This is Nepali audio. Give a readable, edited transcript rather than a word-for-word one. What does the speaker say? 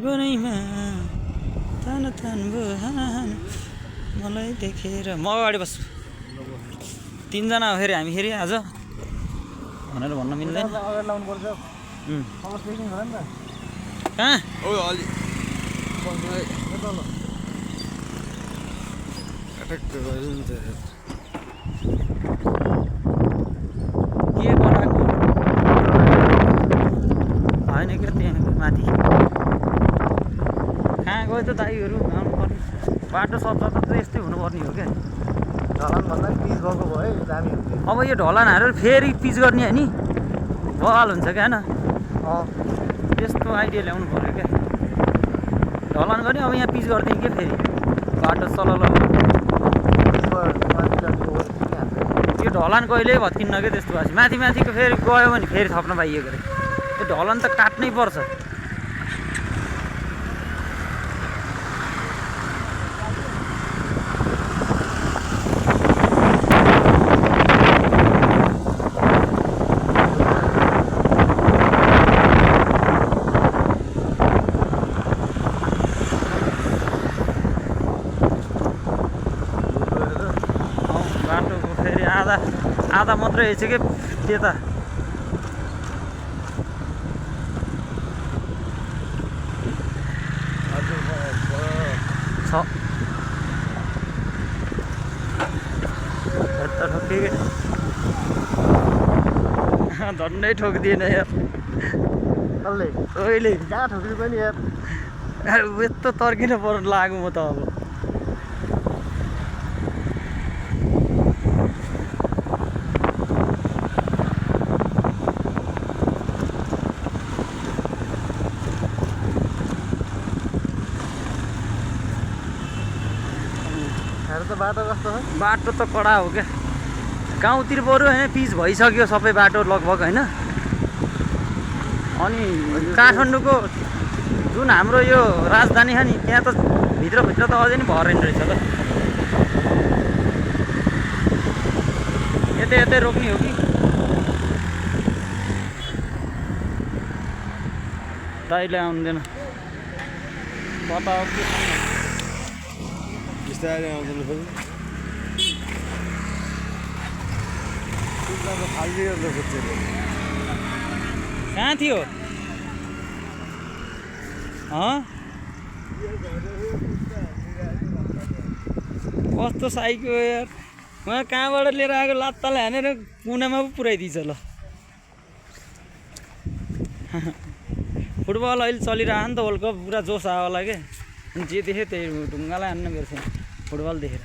बनैमा तान तान बुहान मलाई देखेर म अगाडि बस्छु। तीनजना हो फेरि हामी फेरि आज भनेर भन्न मिल्दैन। अगाडि लाउनु पर्छ। कहाँ के बनाएको होइन क्या त्यहाँ माथि कहाँ गयो त दाइहरू आउनु पर्ने बाटो सफा त यस्तै हुनुपर्ने हो क्या। ढलान भन्दा पिच भएको भयो दामी हुन्थ्यो। अब यो ढलान हालेर फेरि पिच गर्ने होइन बवाल हुन्छ क्या होइन त्यस्तो आइडिया ल्याउनु पऱ्यो क्या। ढलान गर्ने अब यहाँ पिच गरिदिउँ कि फेरि बाटो चलल यो ढलान कहिल्यै भत्किन्न क्या त्यस्तो भएपछि माथि माथिको फेरि गयो भने फेरि थप्न पाइएको रे त्यो ढलान त काट्नै पर्छ। बाटोको फेरि आधा मात्रै रहेछ कि त्यता छ यता ठोके झन्डै ठोकिदिएन यार ओहिले जहाँ ठोक्नु पनि यार यस्तो तर्किन पर्नु लाग्यो म त अब बाटो कस्तो छ? बाटो त कडा हो क्या गाउँतिर बरु होइन पिच भइसक्यो सबै बाटो लगभग होइन। अनि काठमाडौँको जुन हाम्रो यो राजधानी छ नि त्यहाँ त भित्रभित्र त अझै नि भरेन रहेछ त यतै यतै रोक्ने हो कि दाइले आउँदैन पता हो कि बिस्तारै आउँदैन पनि कहाँ थियो कस्तो साइको यार उहाँ कहाँबाट लिएर आएको लात्ताले हानेर कुनामा पो पुऱ्याइदिन्छ ल। फुटबल अहिले चलिरहेको नि त वर्ल्ड कप पुरा जोस आयो होला क्या जे देख्यो त्यही ढुङ्गालाई हान्न मेरो फुटबल देखेर।